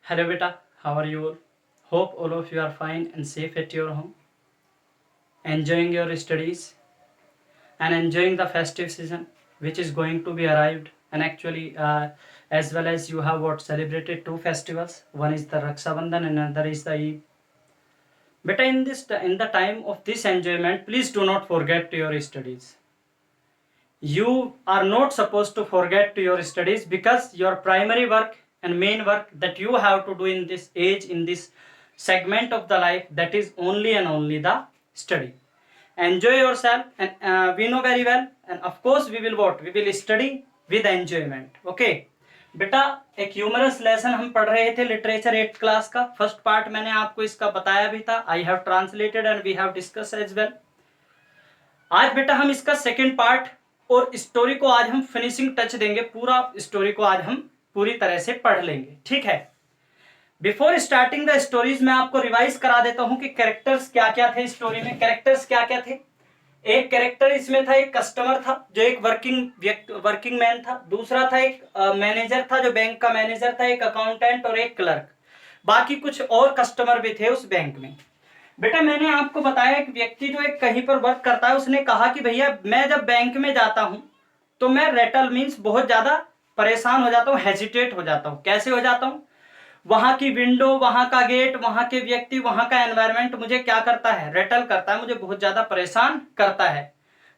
Hello beta, how are you all? Hope all of you are fine and safe at your home, enjoying your studies and enjoying the festive season which is going to be arrived. And actually, as well as you have what celebrated two festivals. One is the Raksha Bandhan and another is the Eid. Beta, in the time of this enjoyment, please do not forget your studies. You are not supposed to forget your studies because your primary work and main work that you have to do in this age, in this segment of the life, that is only and only the study. Enjoy yourself, and we know very well, and of course we will study with enjoyment. Okay बेटा, एक humerus lesson हम पढ़ रहे थे literature 8th class का first part मैंने आपको इसका बताया भी था. I have translated and we have discuss as well. आज बेटा हम इसका सेकेंड पार्ट और स्टोरी को आज हम फिनिशिंग टच देंगे. पूरा स्टोरी को आज हम पूरी तरह से पढ़ लेंगे. ठीक है. बिफोर स्टार्टिंग द स्टोरीज मैं आपको रिवाइज करा देता हूं कि कैरेक्टर्स क्या क्या थे स्टोरी में. कैरेक्टर्स क्या क्या थे. एक कैरेक्टर इसमें था, एक कस्टमर था जो एक वर्किंग मैन था. दूसरा था एक मैनेजर था जो बैंक का मैनेजर था, एक अकाउंटेंट और एक क्लर्क. बाकी कुछ और कस्टमर भी थे उस बैंक में. बेटा मैंने आपको बताया एक व्यक्ति जो एक कहीं पर वर्क करता है, उसने कहा कि भैया मैं जब बैंक में जाता हूं तो मैं रेटल मीन्स बहुत ज्यादा परेशान हो जाता हूं, हेजिटेट हो जाता हूं. कैसे हो जाता हूं. वहां की विंडो, वहां का गेट, वहां के व्यक्ति, वहां का एनवायरमेंट मुझे क्या करता है, रेटल करता है, मुझे बहुत ज्यादा परेशान करता है.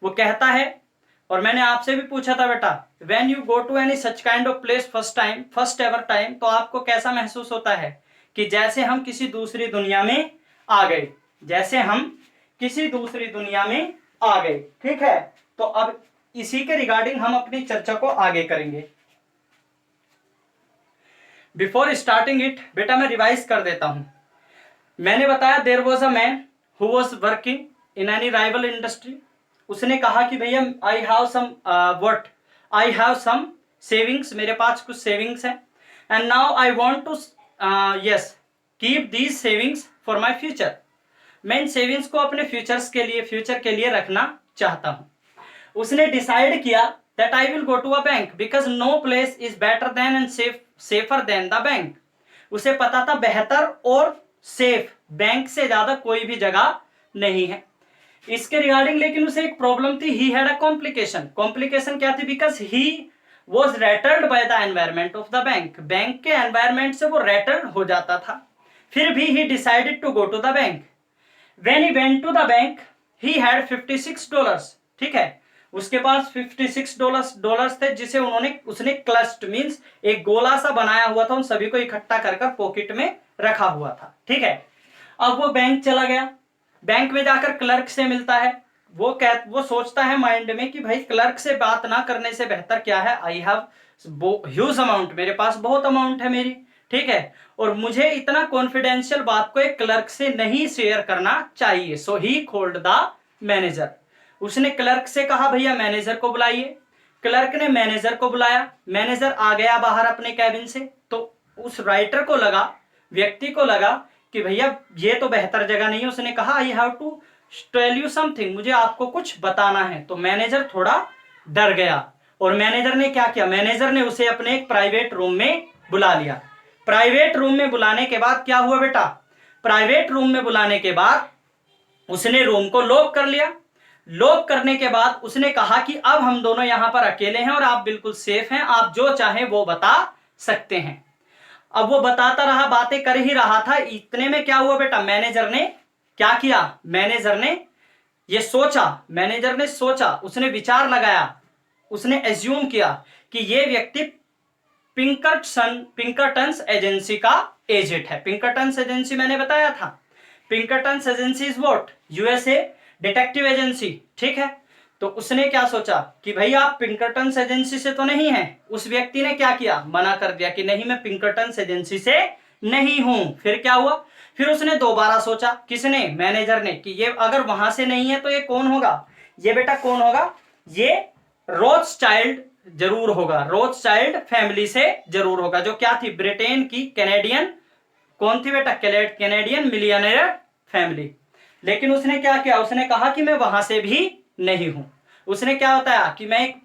वो कहता है. और मैंने आपसे भी पूछा था बेटा, when you go to any such kind of place first ever time, तो आपको कैसा महसूस होता है कि जैसे हम किसी दूसरी दुनिया में आ गए. जैसे हम किसी दूसरी दुनिया में आ गए. ठीक है. तो अब इसी के रिगार्डिंग हम अपनी चर्चा को आगे करेंगे. बिफोर स्टार्टिंग इट बेटा मैं रिवाइज कर देता हूं. मैंने बताया there was a man who was working in any rival industry. उसने कहा कि भैया आई हैव सम सेविंग्स, मेरे पास कुछ सेविंग्स हैं. And now I want to keep these savings for my future. मैं इन सेविंग्स को अपने फ्यूचर के लिए रखना चाहता हूं. उसने डिसाइड किया that I will go to a bank because no place is better than and safer than the bank. उसे पता था बेहतर और सेफ बैंक से ज्यादा कोई भी जगह नहीं है. इसके रिगार्डिंग लेकिन उसे एक प्रॉब्लम थी. ही हैड अ कॉम्प्लिकेशन क्या थी. Because he was rattled by the environment of the bank. Bank के एनवायरमेंट से वो रेटल्ड हो जाता था. फिर भी he decided to go to the bank. When he went to the bank he had $56. ठीक है. उसके पास $56 थे जिसे उसने क्लस्ट मींस एक गोला सा बनाया हुआ था, उन सभी को इकट्ठा कर पॉकेट में रखा हुआ था. ठीक है. अब वो बैंक चला गया. बैंक में जाकर क्लर्क से मिलता है. वो सोचता है माइंड में कि भाई क्लर्क से बात ना करने से बेहतर क्या है, आई हैव ह्यूज अमाउंट, मेरे पास बहुत अमाउंट है मेरी. ठीक है. और मुझे इतना कॉन्फिडेंशियल बात को एक क्लर्क से नहीं शेयर करना चाहिए. सो ही कॉल्ड द मैनेजर. उसने क्लर्क से कहा भैया मैनेजर को बुलाइए. क्लर्क ने मैनेजर को बुलाया. मैनेजर आ गया बाहर अपने कैबिन से. तो उस राइटर को लगा, व्यक्ति को लगा कि भैया ये तो बेहतर जगह नहीं है. उसने कहा I have to tell you something, मुझे आपको कुछ बताना है. तो मैनेजर थोड़ा डर गया. और मैनेजर ने क्या किया, मैनेजर ने उसे अपने एक प्राइवेट रूम में बुला लिया. प्राइवेट रूम में बुलाने के बाद क्या हुआ बेटा, प्राइवेट रूम में बुलाने के बाद उसने रूम को लॉक कर लिया. लॉक करने के बाद उसने कहा कि अब हम दोनों यहां पर अकेले हैं और आप बिल्कुल सेफ हैं, आप जो चाहें वो बता सकते हैं. अब वो बताता रहा, बातें कर ही रहा था. इतने में क्या हुआ बेटा, मैनेजर ने क्या किया, मैनेजर ने सोचा, उसने विचार लगाया, उसने एज्यूम किया कि ये व्यक्ति पिंकरटन्स एजेंसी का एजेंट है. पिंकरटन्स एजेंसी मैंने बताया था. Pinkertons agency is what, USA detective agency. ठीक है. तो उसने क्या सोचा कि भाई आप पिंकरटन्स एजेंसी से तो नहीं हैं. उस व्यक्ति ने क्या किया, मना कर दिया कि नहीं मैं पिंकरटन्स एजेंसी से नहीं हूं. फिर क्या हुआ, फिर उसने दोबारा सोचा. किसने, मैनेजर ने, कि ये अगर वहां से नहीं है तो ये कौन होगा, ये बेटा कौन होगा, ये रोथस्चाइल्ड जरूर होगा. रोथस्चाइल्ड फैमिली से जरूर होगा, जो क्या थी, ब्रिटेन की कैनेडियन, कौन थी बेटा, कैनेडियन मिलियनेयर फैमिली. लेकिन उसने क्या किया, उसने कहा कि मैं वहां से भी नहीं हूं. उसने क्या बताया कि मैं एक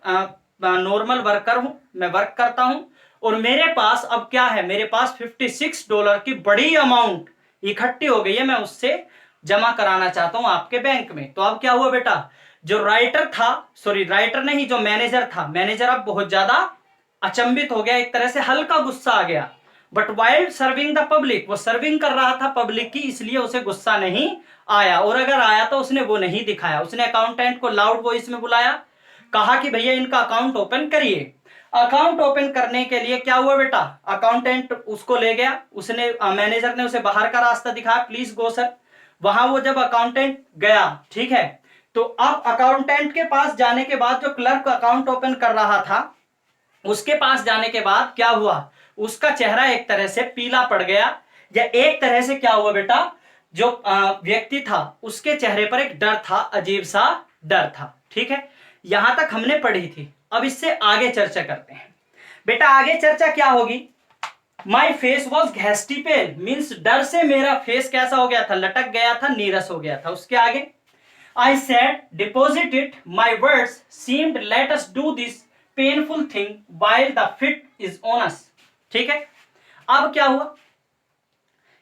नॉर्मल वर्कर हूं, मैं वर्क करता हूं और मेरे पास अब क्या है, मेरे पास $56 की बड़ी अमाउंट इकट्ठी हो गई है, मैं उससे जमा कराना चाहता हूं आपके बैंक में। तो अब क्या हुआ बेटा, जो राइटर था, सॉरी राइटर नहीं, जो मैनेजर था, मैनेजर अब बहुत ज्यादा अचंभित हो गया, एक तरह से हल्का गुस्सा आ गया। But while serving the public, वो सर्विंग कर रहा था पब्लिक की, इसलिए उसे गुस्सा नहीं आया, और अगर आया तो उसने वो नहीं दिखाया। उसने अकाउंटेंट को लाउड वॉइस में बुलाया, कहा कि भैया इनका अकाउंट ओपन करिए। अकाउंट ओपन करने के लिए क्या हुआ बेटा, अकाउंटेंट उसको ले गया, उसने मैनेजर ने उसे बाहर का रास्ता दिखाया, प्लीज गो सर। वहां वो जब अकाउंटेंट गया, ठीक है, तो अब अकाउंटेंट के पास जाने के बाद जो क्लर्क अकाउंट ओपन कर रहा था, उसके पास जाने के बाद क्या हुआ, उसका चेहरा एक तरह से पीला पड़ गया, या एक तरह से क्या हुआ बेटा, जो व्यक्ति था उसके चेहरे पर एक डर था, अजीब सा डर था। ठीक है, यहां तक हमने पढ़ी थी। अब इससे आगे चर्चा करते हैं बेटा। आगे चर्चा क्या होगी, माई फेस वॉज घैस्टी पेल, मीन्स डर से मेरा फेस कैसा हो गया था, लटक गया था, नीरस हो गया था। उसके आगे I said deposit it, my words seemed let us do this painful thing while the fit is on us. ठीक है, अब क्या हुआ,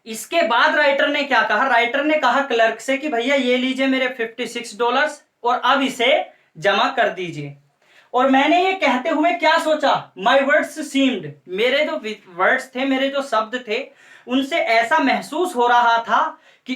इसके बाद राइटर ने क्या कहा, राइटर ने कहा क्लर्क से कि भैया ये लीजिए मेरे $56 और अब इसे जमा कर दीजिए। और मैंने ये कहते हुए क्या सोचा, माई वर्ड्स सीम्ड, मेरे जो वर्ड्स थे, मेरे जो शब्द थे, उनसे ऐसा महसूस हो रहा था कि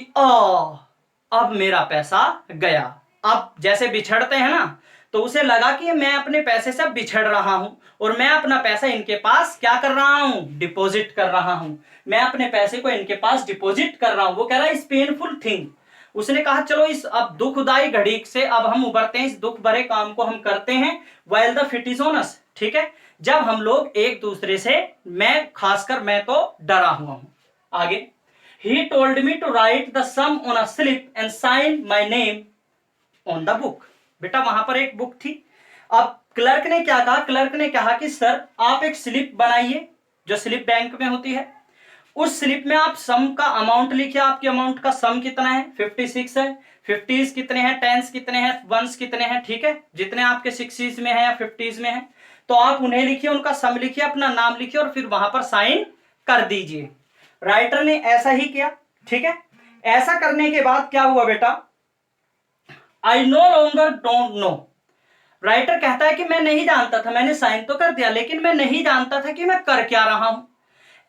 अब मेरा पैसा गया। अब जैसे बिछड़ते हैं ना, तो उसे लगा कि मैं अपने पैसे से बिछड़ रहा हूं और मैं अपना पैसा इनके पास क्या कर रहा हूं, डिपॉजिट कर रहा हूं, मैं अपने पैसे को इनके पास डिपॉजिट कर रहा हूं। वो कह रहा है इस पेनफुल थिंग, उसने कहा चलो इस अब दुखदाई घड़ी से अब हम उबरते हैं, इस दुख भरे काम को हम करते हैं, while the fit is on us. ठीक है, जब हम लोग एक दूसरे से, मैं खासकर मैं तो डरा हुआ हूं। आगे, he told me to write the sum on a slip and sign my name on the book। बेटा वहां पर एक बुक थी। अब क्लर्क ने क्या कहा, क्लर्क ने कहा कि सर आप एक स्लिप बनाइए, जो स्लिप बैंक में होती है, उस स्लिप में आप सम का अमाउंट लिखिए, आपकी अमाउंट का सम कितना है, 56 है, 50s कितने हैं, 10s कितने हैं, 1s कितने हैं, ठीक है, जितने आपके 60s में है या 50s में है, तो आप उन्हें लिखिए, उनका सम लिखिए, अपना नाम लिखिए और फिर वहां पर साइन कर दीजिए। राइटर ने ऐसा ही किया। ठीक है, ऐसा करने के बाद क्या हुआ बेटा, I know longer don't know, writer कहता है कि मैं नहीं जानता था, मैंने साइन तो कर दिया लेकिन मैं नहीं जानता था कि मैं कर क्या रहा हूं।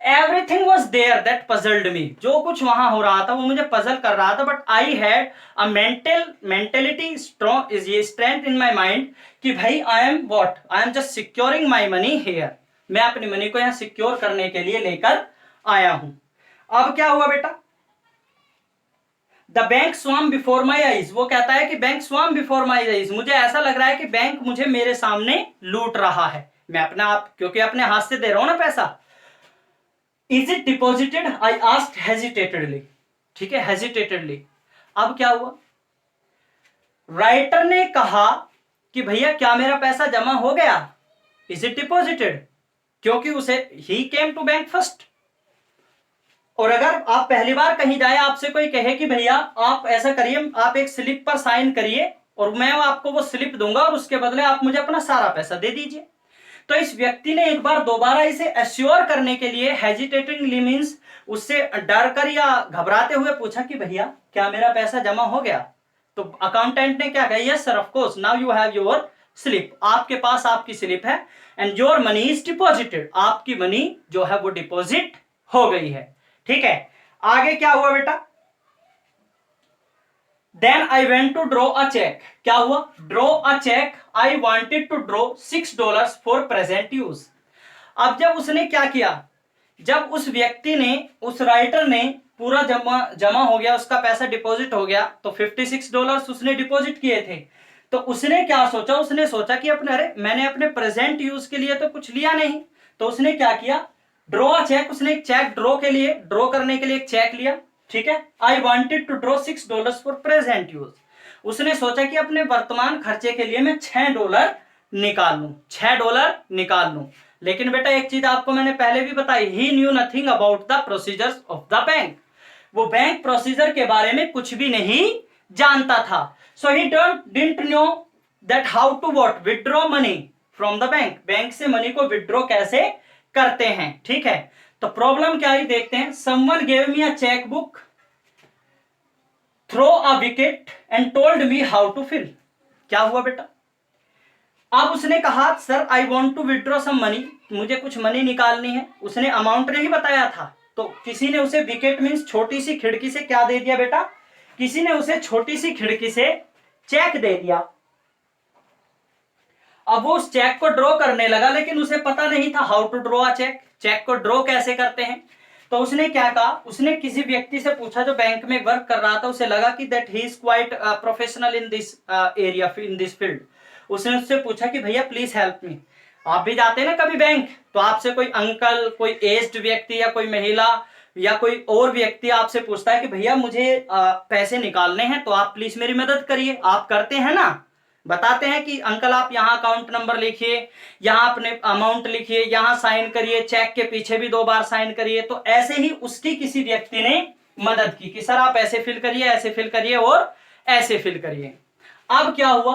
Everything was there that puzzled me, जो कुछ वहां हो रहा था वो मुझे पजल कर रहा था, but I had a mentality strong is ये स्ट्रेंथ इन माई माइंड कि भाई I am what, I am just securing my money here, मैं अपनी मनी को यहां सिक्योर करने के लिए लेकर आया हूं। अब क्या हुआ बेटा, the bank swam before my eyes, वो कहता है कि bank swam before my eyes, मुझे ऐसा लग रहा है कि बैंक मुझे मेरे सामने लूट रहा है, मैं अपना आप क्योंकि अपने हाथ से दे रहा हूं ना पैसा। Is it deposited, I asked hesitatedly. ठीक है, हेजिटेटेडली। अब क्या हुआ, राइटर ने कहा कि भैया क्या मेरा पैसा जमा हो गया, इज इट डिपॉजिटेड, क्योंकि उसे ही केम टू बैंक फर्स्ट। और अगर आप पहली बार कहीं जाए, आपसे कोई कहे कि भैया आप ऐसा करिए, आप एक स्लिप पर साइन करिए और मैं आपको वो स्लिप दूंगा और उसके बदले आप मुझे अपना सारा पैसा दे दीजिए, तो इस व्यक्ति ने एक बार दोबारा इसे एश्योर करने के लिए हेजिटेटिंगली मींस उससे डर कर या घबराते हुए पूछा कि भैया क्या मेरा पैसा जमा हो गया। तो अकाउंटेंट ने क्या कहा, yes sir of course, now you have your slip, आपके पास आपकी स्लिप है, and your money is deposited, आपकी मनी जो है वो डिपॉजिट हो गई है। ठीक है, आगे क्या हुआ बेटा, then I went to draw a cheque, क्या हुआ, draw a cheque, I wanted to draw $6 for present use. अब जब उसने क्या किया, जब उस व्यक्ति ने, उस राइटर ने पूरा जमा हो गया, उसका पैसा डिपॉजिट हो गया, तो $56 उसने डिपॉजिट किए थे, तो उसने क्या सोचा, उसने सोचा कि अपने, अरे मैंने अपने प्रेजेंट यूज के लिए तो कुछ लिया नहीं, तो उसने क्या किया, ड्रॉ अ चेक, उसने एक चेक ड्रॉ करने के लिए एक चेक लिया। ठीक है, I wanted to draw $6 for present use, उसने सोचा कि अपने वर्तमान खर्चे के लिए मैं $6 निकाल लूं, $6 निकाल लूं। लेकिन बेटा एक चीज आपको मैंने पहले भी बताई, he knew nothing about the procedures of the bank, वो बैंक प्रोसीजर के बारे में कुछ भी नहीं जानता था। So he didn't know that how to what withdraw money from the bank, bank से मनी को विथड्रॉ कैसे करते हैं। ठीक है, तो प्रॉब्लम क्या है देखते हैं। Someone gave me a cheque book, through a wicket and told me how to fill. क्या हुआ बेटा, अब उसने कहा sir I want to withdraw some money, मुझे कुछ मनी निकालनी है। उसने अमाउंट नहीं बताया था, तो किसी ने उसे विकेट मीन्स छोटी सी खिड़की से क्या दे दिया बेटा, किसी ने उसे छोटी सी खिड़की से चेक दे दिया। अब वो उस चेक को ड्रॉ करने लगा, लेकिन उसे पता नहीं था how to draw a cheque, cheque को ड्रॉ कैसे करते हैं। तो उसने क्या कहा, उसने किसी व्यक्ति से पूछा जो बैंक में वर्क कर रहा था, उसे लगा कि that he is quite professional in this area, in this field. उसने उससे पूछा कि भैया प्लीज हेल्प मी। आप भी जाते हैं ना कभी बैंक, तो आपसे कोई अंकल, कोई एज्ड व्यक्ति या कोई महिला या कोई और व्यक्ति आपसे पूछता है कि भैया मुझे पैसे निकालने हैं, तो आप प्लीज मेरी मदद करिए। आप करते हैं ना, बताते हैं कि अंकल आप यहाँ अकाउंट नंबर लिखिए, यहाँ अपने अमाउंट लिखिए, यहाँ साइन करिए, चेक के पीछे भी 2 बार साइन करिए। तो ऐसे ही उसकी किसी व्यक्ति ने मदद की कि सर आप ऐसे फिल करिए, ऐसे फिल करिए और ऐसे फिल करिए। अब क्या हुआ,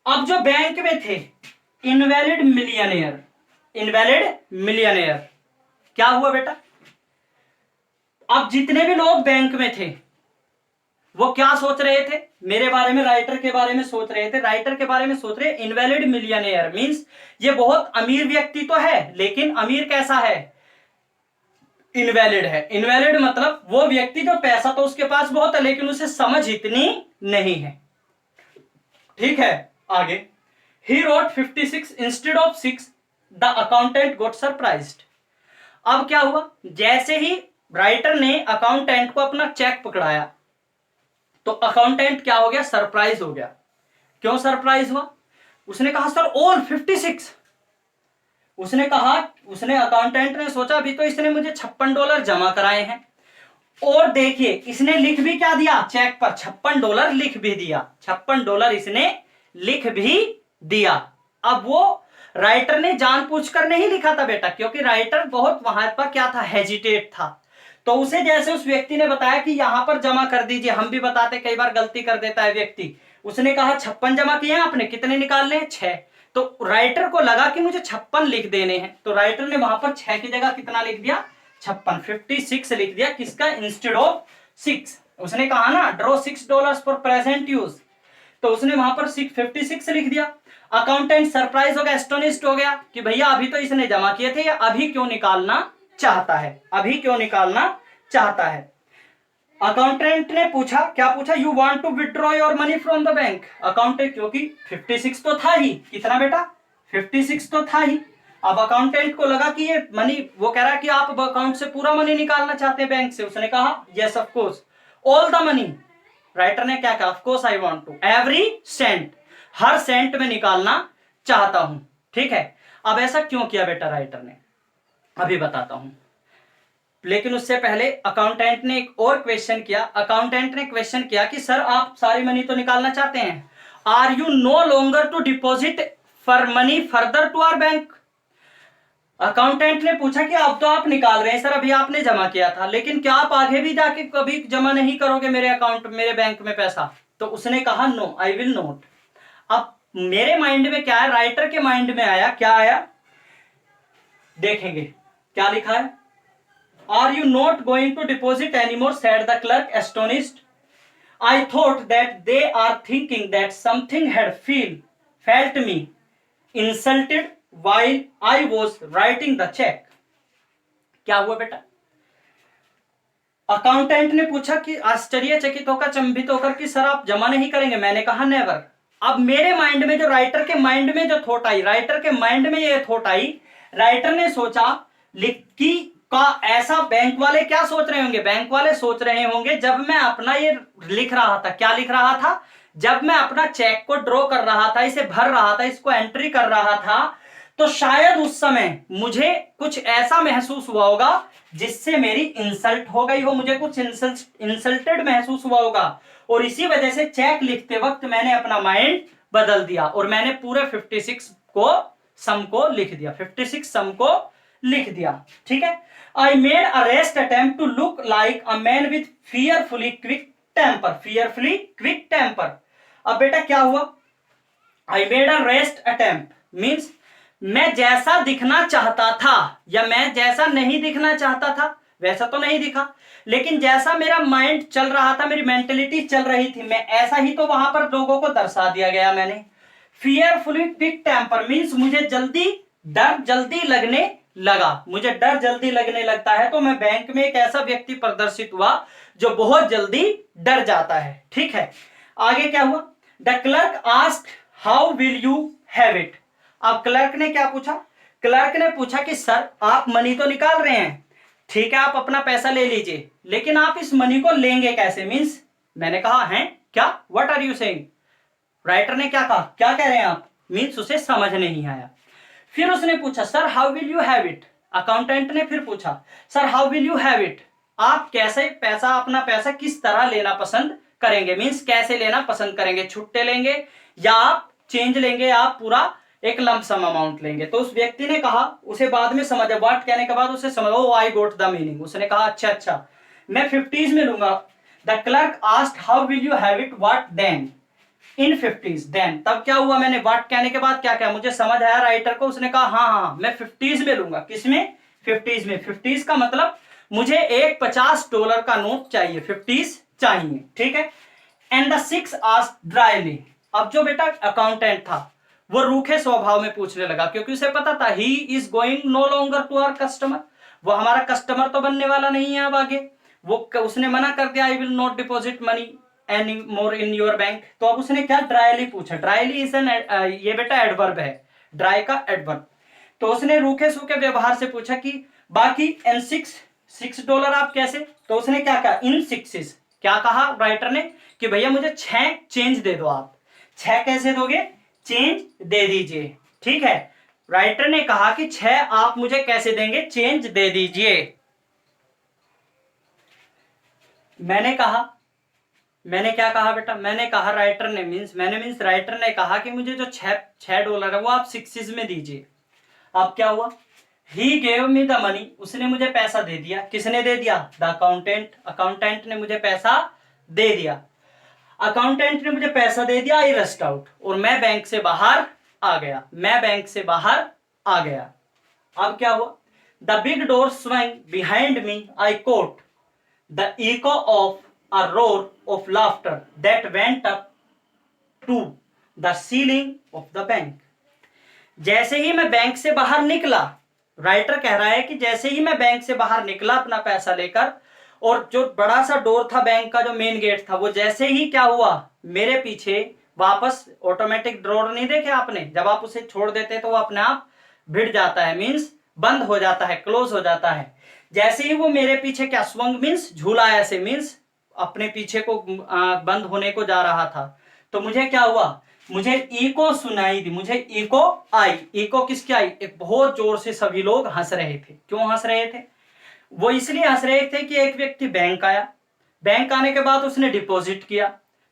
अब जो बैंक में थे इनवैलिड मिलियनेयर, इनवैलिड मिलियनेयर, क्या हुआ बेटा, अब जितने भी लोग बैंक में थे वो क्या सोच रहे थे, मेरे बारे में, राइटर के बारे में सोच रहे थे। राइटर के बारे में सोच रहे, इनवैलिड मिलियनेयर मींस ये बहुत अमीर व्यक्ति तो है, लेकिन अमीर कैसा है, इनवैलिड है। इनवैलिड मतलब वो व्यक्ति जो पैसा तो उसके पास बहुत है, लेकिन उसे समझ इतनी नहीं है। ठीक है, आगे he wrote 56 instead of 6, the accountant got surprised. अब क्या हुआ, जैसे ही राइटर ने अकाउंटेंट को अपना चेक पकड़ाया, तो अकाउंटेंट क्या हो गया, सरप्राइज हो गया। क्यों सरप्राइज हुआ, उसने कहा सर ऑल 56। उसने कहा, उसने अकाउंटेंट ने सोचा अभी तो इसने मुझे $56 जमा कराए हैं, और देखिए इसने लिख भी क्या दिया, चेक पर $56 लिख भी दिया, $56 इसने लिख भी दिया। अब वो राइटर ने जानबूझकर नहीं लिखा था बेटा, क्योंकि राइटर बहुत वहां पर क्या था, हेजिटेट था। तो उसे जैसे उस व्यक्ति ने बताया कि यहां पर जमा कर दीजिए, हम भी बताते कई बार गलती कर देता है व्यक्ति, उसने कहा 56 जमा किए आपने, कितने निकालने हैं, 6। तो राइटर को लगा कि मुझे 56 लिख देने हैं, तो राइटर ने वहां पर 6 की जगह कितना लिख दिया, 56, 56 लिख दिया, किसका, इंस्टेड ऑफ 6। उसने कहा ना ड्रॉ $6 फॉर प्रेजेंट यूज, तो उसने वहां पर 56 लिख दिया। अकाउंटेंट सरप्राइज हो गया, एस्टोनिश्ड हो गया कि भैया अभी तो इसने जमा किए थे, या अभी क्यों निकालना चाहता है, अभी क्यों निकालना चाहता है। अकाउंटेंट ने पूछा, क्या पूछा, you want to withdraw your money from the bank. Accountant, क्योंकि 56 तो था ही, कितना बेटा, 56 तो था ही। अब अकाउंटेंट को लगा कि ये मनी, वो कह रहा है कि आप अकाउंट से पूरा मनी निकालना चाहते हैं बैंक से। उसने कहा yes of course, all the money. Writer ने क्या कहा, of course I want to, every cent, हर सेंट में निकालना चाहता हूं। ठीक है, अब ऐसा क्यों किया बेटा राइटर ने, अभी बताता हूं, लेकिन उससे पहले अकाउंटेंट ने एक और क्वेश्चन किया। अकाउंटेंट ने क्वेश्चन किया कि सर आप सारी मनी तो निकालना चाहते हैं, are you no longer to deposit for money further to our bank. Accountant ने पूछा कि अब तो आप निकाल रहे हैं सर, अभी आपने जमा किया था, लेकिन क्या आप आगे भी जाके कभी जमा नहीं करोगे मेरे अकाउंट, मेरे बैंक में पैसा। तो उसने कहा नो आई विल नॉट। अब मेरे माइंड में क्या है, राइटर के माइंड में आया, क्या आया देखेंगे, क्या लिखा है, Are you not going to deposit anymore? said the clerk, astonished. I thought that they are thinking that something had felt me insulted while I was writing the check. क्या हुआ बेटा, अकाउंटेंट ने पूछा कि आश्चर्यचकित होकर, चंभित होकर कि सर आप जमा नहीं करेंगे। मैंने कहा नेवर। अब मेरे माइंड में जो, राइटर के माइंड में जो थॉट आई, राइटर के माइंड में ये थॉट आई, राइटर ने सोचा कि का ऐसा बैंक वाले क्या सोच रहे होंगे, बैंक वाले सोच रहे होंगे जब मैं अपना ये लिख रहा था, क्या लिख रहा था, जब मैं अपना चेक को ड्रॉ कर रहा था, इसे भर रहा था, इसको एंट्री कर रहा था, तो शायद उस समय मुझे कुछ ऐसा महसूस हुआ होगा जिससे मेरी इंसल्ट हो गई हो, मुझे कुछ इंसल्टेड महसूस हुआ होगा, और इसी वजह से चेक लिखते वक्त मैंने अपना माइंड बदल दिया और मैंने पूरे 56 को सम को लिख दिया, 56 सम को लिख दिया। ठीक है, I made a rash attempt to look like a man with fearfully quick temper. Fearfully quick temper. अब बेटा क्या हुआ, I made a rash attempt means मैं जैसा दिखना चाहता था या मैं जैसा नहीं दिखना चाहता था वैसा तो नहीं दिखा, लेकिन जैसा मेरा माइंड चल रहा था, मेरी मेंटेलिटी चल रही थी, मैं ऐसा ही तो वहां पर लोगों को दर्शा दिया गया मैंने। फियरफुली क्विक टेम्पर मीन्स मुझे जल्दी डर जल्दी लगने लगा, मुझे डर जल्दी लगने लगता है, तो मैं बैंक में एक ऐसा व्यक्ति प्रदर्शित हुआ जो बहुत जल्दी डर जाता है। ठीक है, आगे क्या हुआ? The clerk asked how will you have it. अब क्लर्क ने क्या पूछा? क्लर्क ने पूछा कि सर आप मनी तो निकाल रहे हैं, ठीक है आप अपना पैसा ले लीजिए, लेकिन आप इस मनी को लेंगे कैसे? मीन्स मैंने कहा है क्या, what are you saying? Writer ने क्या कहा, क्या कह रहे हैं आप? मीन्स उसे समझ नहीं आया। फिर उसने पूछा sir how will you have it. Accountant ने फिर पूछा sir how will you have it, आप कैसे पैसा, अपना पैसा किस तरह लेना पसंद करेंगे? मीन्स कैसे लेना पसंद करेंगे, छुट्टे लेंगे या आप चेंज लेंगे, आप पूरा एक लमसम अमाउंट लेंगे? तो उस व्यक्ति ने कहा, उसे बाद में समझ, व्हाट कहने के बाद उसे समझ, ओ आई गोट द मीनिंग। उसने कहा अच्छा अच्छा मैं 50s में लूंगा। The clerk asked how will you have it, what then in 50s। Then तब क्या हुआ, मैंने व्हाट कहने के बाद क्या क्या मुझे समझ आया राइटर को, उसने कहा हाँ हाँ मैं 50s में लूंगा। किसमें? 50s में। 50s का मतलब मुझे एक $50 का नोट चाहिए, 50s चाहिए। ठीक है। And the six asked drily. अब जो बेटा अकाउंटेंट था वो रूखे स्वभाव में पूछने लगा, क्योंकि उसे पता था he is going no longer to our customer, वो हमारा कस्टमर तो बनने वाला नहीं है अब आगे। वो उसने मना कर दिया, I will not deposit money any more in your bank. तो अब उसने क्या ड्राइली पूछा? ड्राइली इज एन, ये बेटा एडवर्ब है, ड्राई का एडवर्ब। तो उसने रूखे सूखे व्यवहार से पूछा कि बाकी एन $6 आप कैसे? तो उसने क्या कहा, इन सिक्सेस। क्या कहा राइटर ने कि भैया मुझे 6 चेंज दे दो। आप 6 कैसे दोगे? चेंज दे दीजिए। ठीक है, राइटर ने कहा कि 6 आप मुझे कैसे देंगे? चेंज दे दीजिए। मैंने कहा, मैंने क्या कहा बेटा? मैंने कहा राइटर ने मीन्स राइटर ने कहा कि मुझे जो $6 है वो आप सिक्सेस में दीजिए। अब क्या हुआ? He gave me the money, उसने मुझे पैसा दे दिया। किसने दे दिया? The accountant. अकाउंटेंट ने मुझे पैसा दे दिया। अकाउंटेंट ने मुझे पैसा दे दिया, आई रस्ट आउट, और मैं बैंक से बाहर आ गया। मैं बैंक से बाहर आ गया। अब क्या हुआ? The big door swing behind me, I caught the echo of a roar of laughter that went up to the ceiling of the bank. जैसे ही मैं बैंक से बाहर निकला, राइटर कह रहा है कि जैसे ही मैं बैंक से बाहर निकला अपना पैसा लेकर, और जो बड़ा सा डोर था बैंक का, जो मेन गेट था, वो जैसे ही क्या हुआ, मेरे पीछे वापस ऑटोमेटिक डोर नहीं देखे आपने, जब आप उसे छोड़ देते तो वो अपने आप भिड़ जाता है, मीन्स बंद हो जाता है, क्लोज हो जाता है। जैसे ही वो मेरे पीछे क्या स्वंग मीन्स झूला, ऐसे मीन्स अपने पीछे को बंद होने को जा रहा था, तो मुझे क्या हुआ? मुझे इको सुनाई दी, मुझे इको आई। इको किसकी आई? एक बहुत जोर से सभी लोग हंस रहे थे। क्यों हंस रहे थे? वो इसलिए हंस रहे थे कि एक व्यक्ति बैंक आया, बैंक आने के बाद उसने डिपॉजिट किया।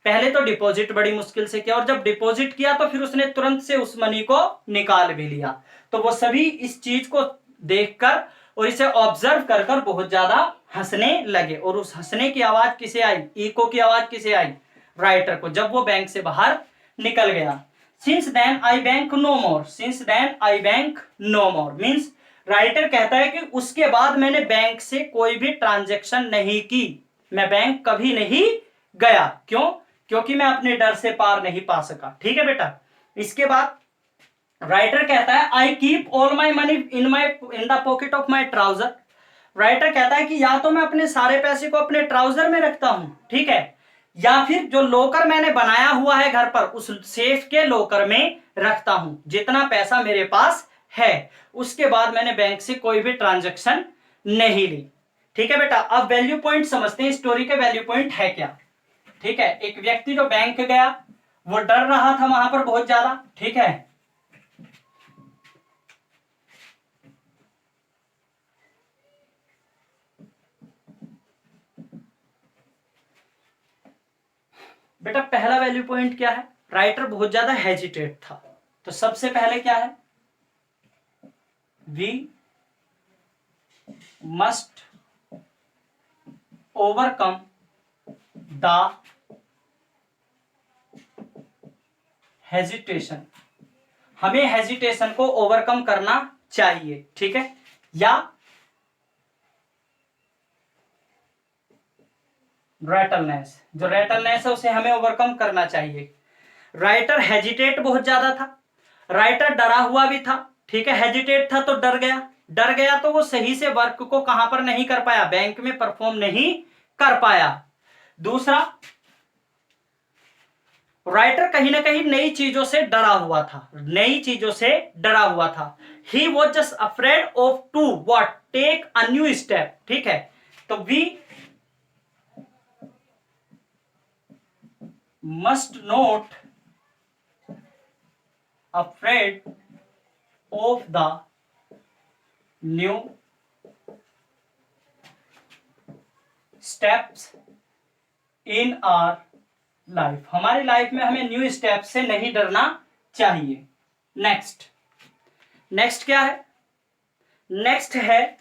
पहले तो डिपॉजिट बड़ी मुश्किल से किया, और जब डिपॉजिट किया तो फिर उसने तुरंत से उस मनी को निकाल भी लिया। तो वो सभी इस चीज को देखकर और इसे ऑब्जर्व कर कर बहुत ज्यादा हंसने लगे। और उस हंसने की आवाज किसे आई? इको की आवाज किसे आई? राइटर को, जब वो बैंक से बाहर निकल गया। Since then I bank no more, since then I bank no more means writer कहता है कि उसके बाद मैंने बैंक से कोई भी ट्रांजैक्शन नहीं की, मैं बैंक कभी नहीं गया। क्यों? क्योंकि मैं अपने डर से पार नहीं पा सका। ठीक है बेटा। इसके बाद राइटर कहता है I keep all my money in the pocket of my trouser. Writer कहता है कि या तो मैं अपने सारे पैसे को अपने ट्राउजर में रखता हूं, ठीक है, या फिर जो लॉकर मैंने बनाया हुआ है घर पर, उस सेफ के लॉकर में रखता हूं जितना पैसा मेरे पास है। उसके बाद मैंने बैंक से कोई भी ट्रांजैक्शन नहीं ली। ठीक है बेटा। अब वैल्यू पॉइंट समझते हैं, स्टोरी के वैल्यू पॉइंट है क्या। ठीक है, एक व्यक्ति जो बैंक गया, वो डर रहा था वहां पर बहुत ज्यादा। ठीक है, बेटा पहला वैल्यू पॉइंट क्या है? राइटर बहुत ज्यादा हेजिटेट था। तो सबसे पहले क्या है? We must overcome the hesitation हमें हेजिटेशन को ओवरकम करना चाहिए, ठीक है। या रेटलनेस, जो रेटलनेस है उसे हमें ओवरकम करना चाहिए। राइटर हेजिटेट बहुत ज्यादा था, राइटर डरा हुआ भी था, ठीक है। हेजिटेट था तो डर गया, डर गया तो वो सही से वर्क को कहां पर नहीं कर पाया, बैंक में परफॉर्म नहीं कर पाया। दूसरा, राइटर कहीं ना कहीं नई चीजों से डरा हुआ था, नई चीजों से डरा हुआ था। He was just afraid of to what take a new step, ठीक है। तो we must not afraid of the new steps in our life. हमारी लाइफ में हमें न्यू स्टेप से नहीं डरना चाहिए। नेक्स्ट, नेक्स्ट क्या है? नेक्स्ट है,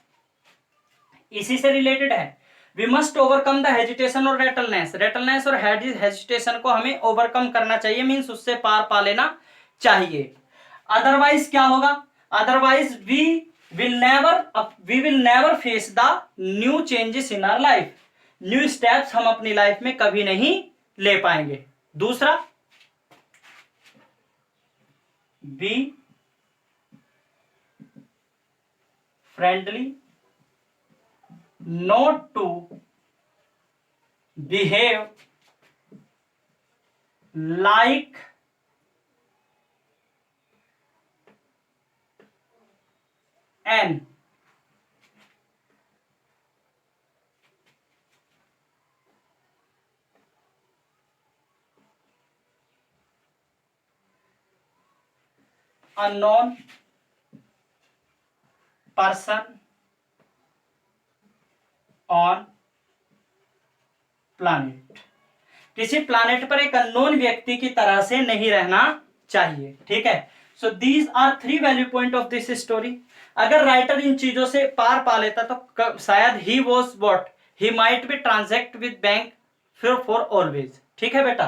इसी से रिलेटेड है, we must overcome the hesitation और रेटलनेस। रेटलनेस और हेजिटेशन को हमें ओवरकम करना चाहिए, मीन्स उससे पार पा लेना चाहिए। अदरवाइज क्या होगा? Otherwise we will never face the new changes in our life. New steps हम अपनी लाइफ में कभी नहीं ले पाएंगे। दूसरा, be friendly, not to behave like an unknown person on planet। किसी प्लानेट पर एक अननोन व्यक्ति की तरह से नहीं रहना चाहिए, ठीक है। So these are 3 value point of this story. अगर राइटर इन चीजों से पार पा लेता तो शायद ही was what he might be transact with bank for always, ठीक है बेटा।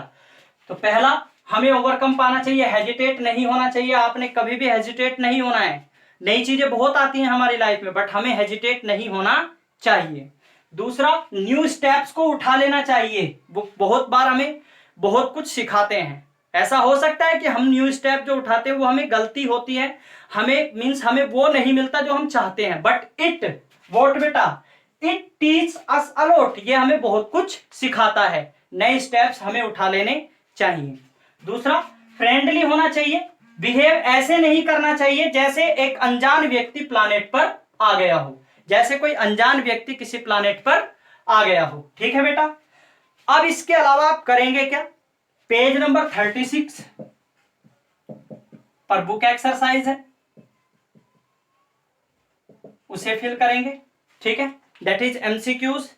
तो पहला, हमें ओवरकम पाना चाहिए, हेजिटेट नहीं होना चाहिए। आपने कभी भी हेजिटेट नहीं होना है। नई चीजें बहुत आती हैं हमारी लाइफ में, बट हमें हेजिटेट नहीं होना चाहिए। दूसरा, न्यू स्टेप्स को उठा लेना चाहिए। वो बहुत बार हमें बहुत कुछ सिखाते हैं। ऐसा हो सकता है कि हम न्यू स्टेप जो उठाते हैं वो हमें गलती होती है, हमें मीन्स हमें वो नहीं मिलता जो हम चाहते हैं, बट इट वॉट बेटा, इट टीच अस अलॉट। ये हमें बहुत कुछ सिखाता है। नए स्टेप्स हमें उठा लेने चाहिए। दूसरा, फ्रेंडली होना चाहिए। बिहेव ऐसे नहीं करना चाहिए जैसे एक अनजान व्यक्ति प्लानेट पर आ गया हो, जैसे कोई अनजान व्यक्ति किसी प्लानेट पर आ गया हो, ठीक है बेटा। अब इसके अलावा आप करेंगे क्या? पेज नंबर 36 पर बुक एक्सरसाइज है, उसे फिल करेंगे, ठीक है। That is MCQs.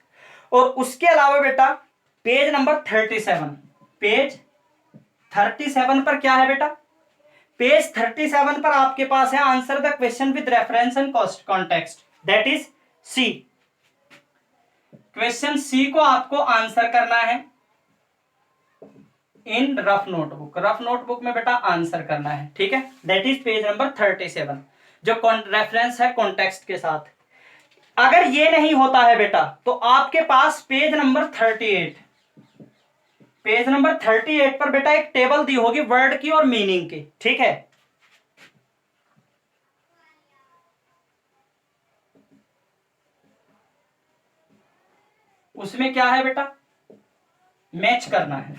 और उसके अलावा बेटा पेज नंबर 37, पेज 37 पर क्या है बेटा? पेज 37 पर आपके पास है answer the question with reference and context, that is C. Question C को आपको आंसर करना है in rough notebook. Rough notebook में बेटा आंसर करना है, ठीक है। दैट इज पेज नंबर 37, जो रेफरेंस है कॉन्टेक्स्ट के साथ। अगर ये नहीं होता है बेटा तो आपके पास पेज नंबर 38, पेज नंबर 38 पर बेटा एक टेबल दी होगी वर्ड की और मीनिंग की, ठीक है। उसमें क्या है बेटा? मैच करना है,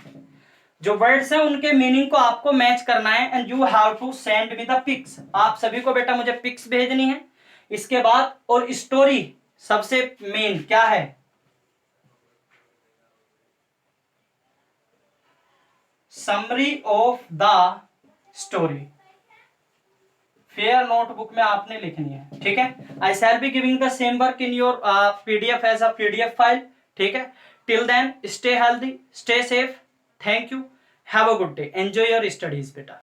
जो वर्ड्स हैं उनके मीनिंग को आपको मैच करना है। And you have to send me the pics. आप सभी को बेटा मुझे पिक्स भेजनी है इसके बाद। और स्टोरी सबसे मेन क्या है? Summary of the story fair notebook में आपने लिखनी है, ठीक है। I shall be giving the same work in your PDF as a PDF file, ठीक है। Till then stay healthy, stay safe, thank you, have a good day, enjoy your studies बेटा।